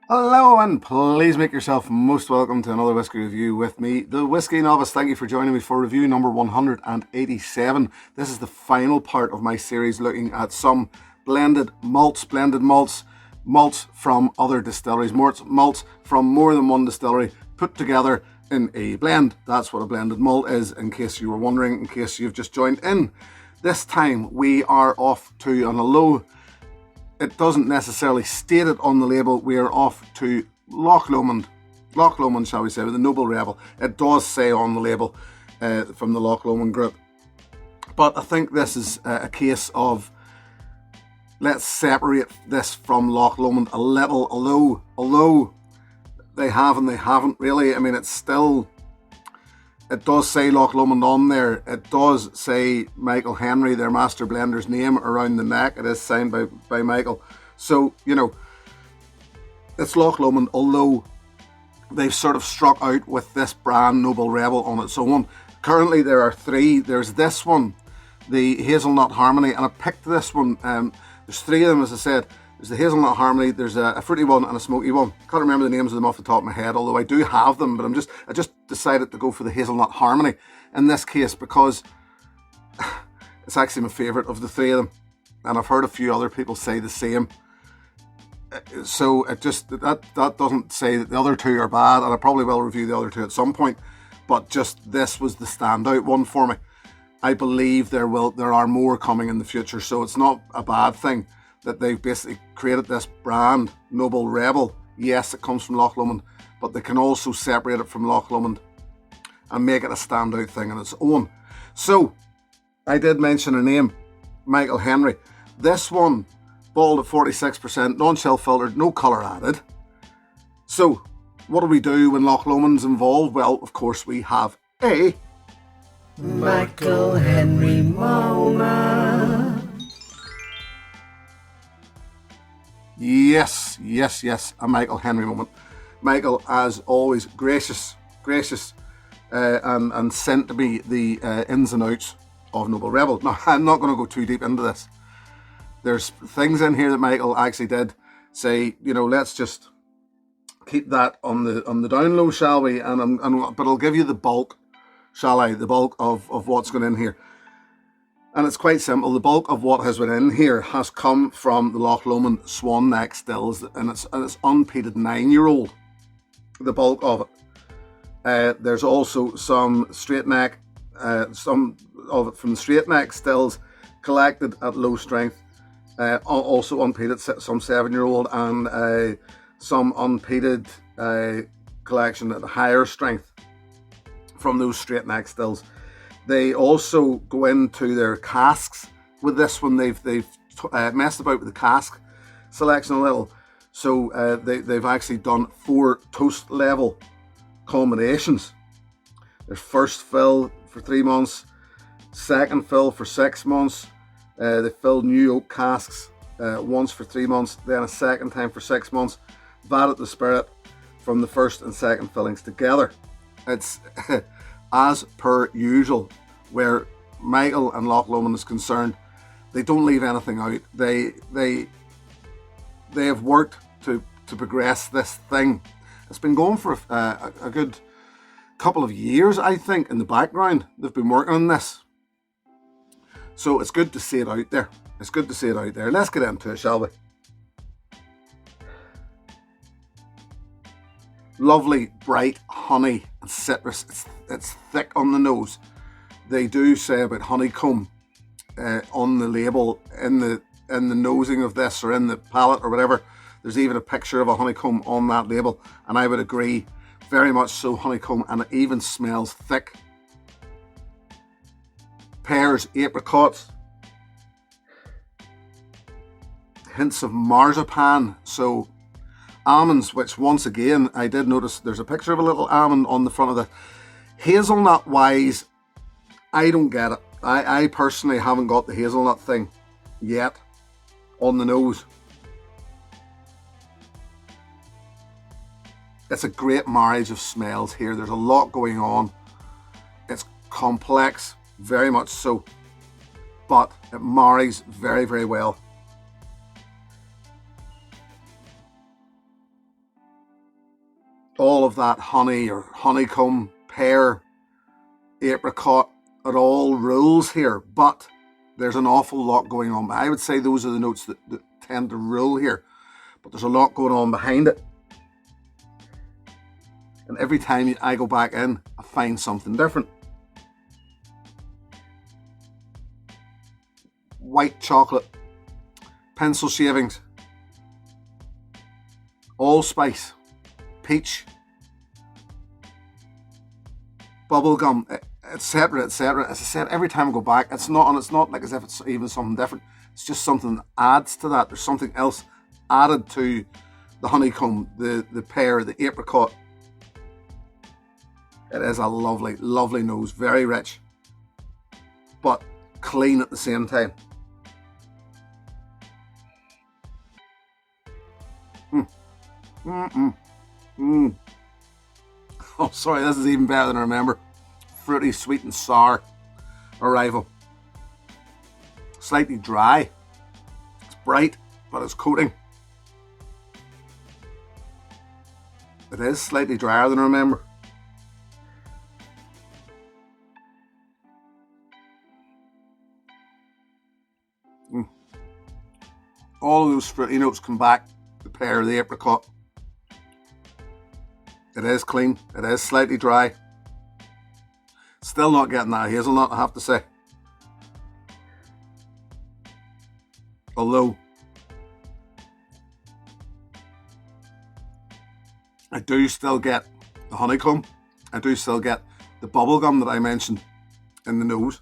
Hello, and please make yourself most welcome to another whiskey review with me, the Whiskey Novice. Thank you for joining me for review number 187. This is the final part of my series looking at some blended malts from other distilleries, malts from more than one distillery put together in a blend. That's what a blended malt is, in case you were wondering, in case you've just joined in. This time we are off to, and although it doesn't necessarily state it on the label, we are off to Loch Lomond, shall we say, with the Noble Rebel. It does say on the label from the Loch Lomond Group. But I think this is a case of, let's separate this from Loch Lomond a little, although they have and they haven't really. I mean, it's still, it does say Loch Lomond on there. It does say Michael Henry, their master blender's name, around the neck. It is signed by Michael. So, you know, it's Loch Lomond, although they've sort of struck out with this brand Noble Rebel on its own. Currently there are three. There's this one, the Hazelnut Harmony, and I picked this one. There's three of them, as I said. There's the Hazelnut Harmony, there's a fruity one and a smoky one. Can't remember the names of them off the top of my head, although I do have them, but I just decided to go for the Hazelnut Harmony in this case because it's actually my favourite of the three of them, and I've heard a few other people say the same. So it just, that doesn't say that the other two are bad, and I probably will review the other two at some point, but just this was the standout one for me. I believe there are more coming in the future, so it's not a bad thing that they've basically created this brand, Noble Rebel. Yes, it comes from Loch Lomond, but they can also separate it from Loch Lomond and make it a standout thing on its own. So, I did mention a name, Michael Henry. This one, bottled at 46%, non-chill filtered, no colour added. So, what do we do when Loch Lomond's involved? Well, of course, we have a Michael Henry moment. Yes, a Michael Henry moment. Michael, as always, gracious, and sent to me the ins and outs of Noble Rebel. Now, I'm not going to go too deep into this. There's things in here that Michael actually did say, you know, let's just keep that on the down low, shall we? But I'll give you the bulk, shall I? The bulk of what's going in here. And it's quite simple. The bulk of what has been in here has come from the Loch Lomond Swan Neck stills, and it's unpeated 9-year-old. The bulk of it. There's also some straight neck, some of it from the straight neck stills collected at low strength. Also unpeated, some 7-year-old, and some unpeated collection at higher strength from those straight neck stills. They also go into their casks with this one. They've messed about with the cask selection a little. So they've actually done 4 toast level combinations. There's first fill for 3 months, second fill for 6 months. They filled new oak casks once for 3 months, then a second time for 6 months. Vatted the spirit from the first and second fillings together. It's as per usual, where Michael and Loch Lomond is concerned, they don't leave anything out. They have worked to progress this thing. It's been going for a good couple of years, I think, in the background. They've been working on this. So it's good to see it out there. Let's get into it, shall we? Lovely, bright honey and citrus. It's thick on the nose. They do say about honeycomb on the label, in the nosing of this, or in the palate or whatever. There's even a picture of a honeycomb on that label, and I would agree, very much so honeycomb, and it even smells thick. Pears, apricots, hints of marzipan, so almonds, which once again I did notice there's a picture of a little almond on the front of the hazelnut wise. I don't get it. I personally haven't got the hazelnut thing yet on the nose. It's a great marriage of smells here. There's a lot going on. It's complex, very much so. but it marries very, very well. All of that honey or honeycomb, pear, apricot, it all rules here, but there's an awful lot going on. I would say those are the notes that tend to rule here, but there's a lot going on behind it. And every time I go back in, I find something different. White chocolate, pencil shavings, allspice, peach, bubblegum, etc., etc. As I said, every time I go back, it's not like as if it's even something different. It's just something that adds to that. There's something else added to the honeycomb, the pear, the apricot. It is a lovely, lovely nose, very rich, but clean at the same time. Oh, sorry, this is even better than I remember. Fruity, sweet and sour arrival. Slightly dry. It's bright, but it's coating. It is slightly drier than I remember. All of those fruity notes come back. The pear, the apricot. It is clean. It is slightly dry. Still not getting that hazelnut, I have to say. Although I do still get the honeycomb. I do still get the bubblegum that I mentioned in the nose.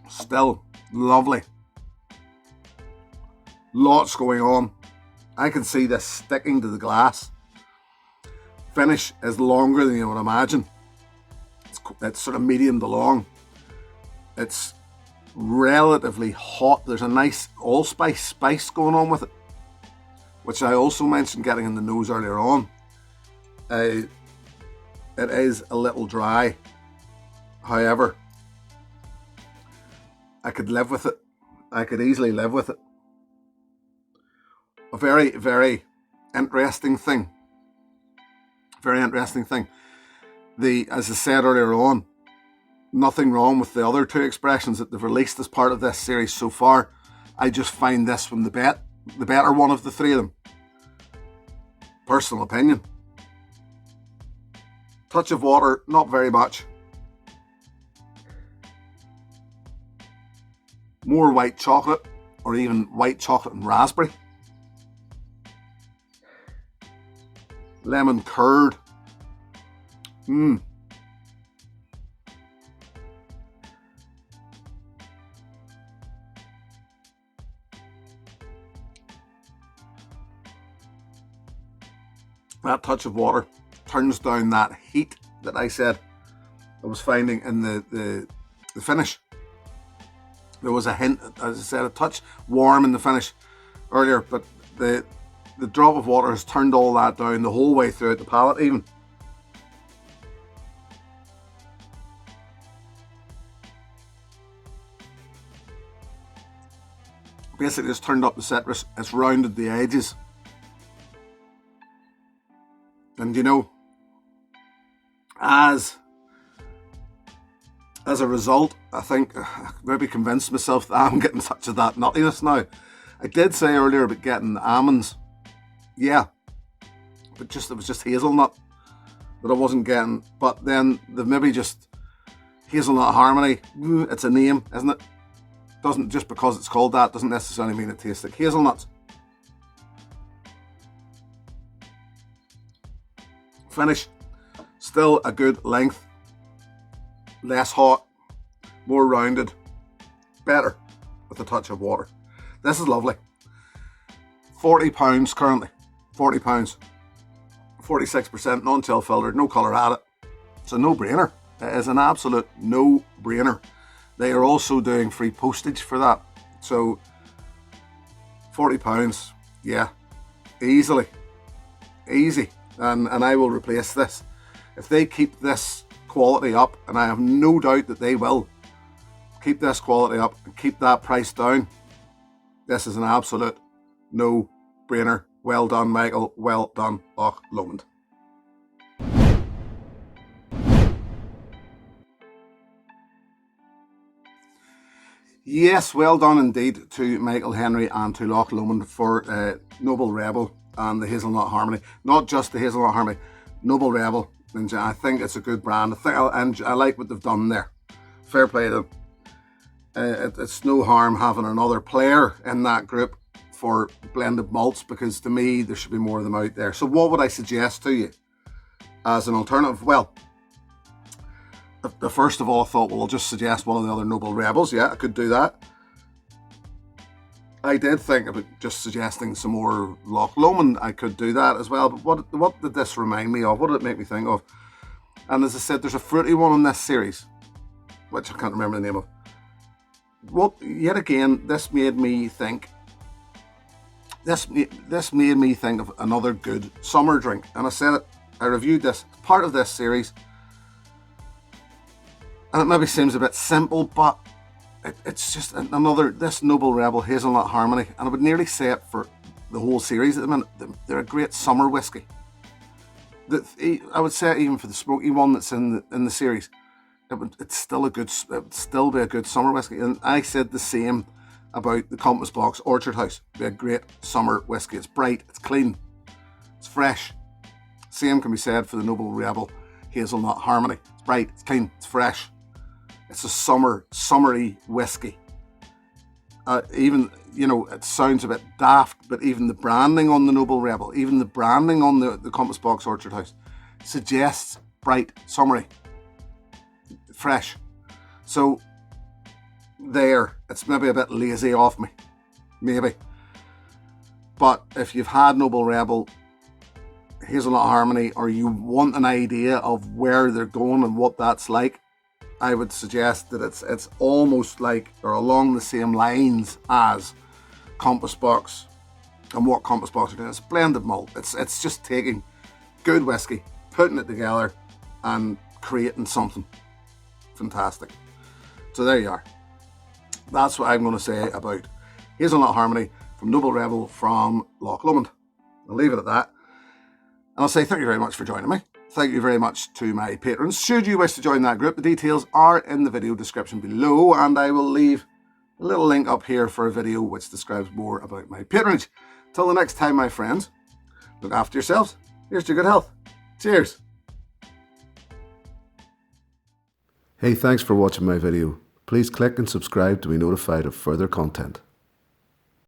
Still lovely. Lots going on. I can see this sticking to the glass. Finish is longer than you would imagine. It's sort of medium to long. It's relatively hot. There's a nice allspice spice going on with it, which I also mentioned getting in the nose earlier on. It is a little dry. However, I could live with it. I could easily live with it. A very, very interesting thing. Very interesting thing. As I said earlier on, nothing wrong with the other two expressions that they've released as part of this series so far. I just find this one the better one of the three of them. Personal opinion. Touch of water, not very much. More white chocolate, or even white chocolate and raspberry. Lemon curd. That touch of water turns down that heat that I said I was finding in the finish. There was a hint, as I said, a touch warm in the finish earlier, but the drop of water has turned all that down the whole way throughout the palate even. Basically it's turned up the citrus, it's rounded the edges. And you know, as a result, I think I maybe convinced myself that I'm getting such of that nuttiness now. I did say earlier about getting the almonds. Yeah, but it was just hazelnut that I wasn't getting. But then they've maybe just Hazelnut Harmony. It's a name, isn't it? Doesn't just because it's called that doesn't necessarily mean it tastes like hazelnuts. Finish, still a good length. Less hot, more rounded, better with a touch of water. This is lovely. £40 currently. £40. 46% non-chill filtered, no colour added. It's a no-brainer. It is an absolute no-brainer. They are also doing free postage for that. So £40, yeah, easily. Easy. and I will replace this. If they keep this quality up, and I have no doubt that they will keep this quality up and keep that price down, this is an absolute no-brainer. Well done, Michael. Well done, Loch Lomond. Yes, well done indeed to Michael Henry and to Loch Lomond for Noble Rebel and the Hazelnut Harmony. Not just the Hazelnut Harmony, Noble Rebel. And I think it's a good brand. I like what they've done there. Fair play to them. It's no harm having another player in that group for blended malts, because to me there should be more of them out there. So what would I suggest to you as an alternative? Well, first of all, I thought, well, I'll just suggest one of the other Noble Rebels. Yeah, I could do that. I did think about just suggesting some more Loch Lomond. I could do that as well. But what did this remind me of? What did it make me think of? And as I said, there's a fruity one in this series, which I can't remember the name of. Yet again, this made me think. This made me think of another good summer drink. And I said it. I reviewed this part of this series. And it maybe seems a bit simple, but it's just this Noble Rebel Hazelnut Harmony. And I would nearly say it for the whole series at the minute. They're a great summer whiskey. I would say it even for the smoky one that's in the series. It would still be a good summer whiskey. And I said the same about the Compass Box Orchard House. It'd be a great summer whiskey. It's bright, it's clean, it's fresh. Same can be said for the Noble Rebel Hazelnut Harmony. It's bright, it's clean, it's fresh. It's a summery whiskey. Even, it sounds a bit daft, but even the branding on the Noble Rebel, even the branding on the Compass Box Orchard House suggests bright, summery, fresh. So it's maybe a bit lazy off me, maybe. But if you've had Noble Rebel Hazelnut Harmony, or you want an idea of where they're going and what that's like, I would suggest that it's almost like, or along the same lines as Compass Box. And what Compass Box are doing, it's blended malt. It's just taking good whiskey, putting it together and creating something fantastic. So there you are. That's what I'm going to say about Hazelnut Harmony from Noble Rebel from Loch Lomond. I'll leave it at that. And I'll say thank you very much for joining me. Thank you very much to my patrons. Should you wish to join that group, the details are in the video description below, and I will leave a little link up here for a video which describes more about my patronage. Till the next time, my friends, look after yourselves. Here's to good health. Cheers. Hey, thanks for watching my video. Please click and subscribe to be notified of further content.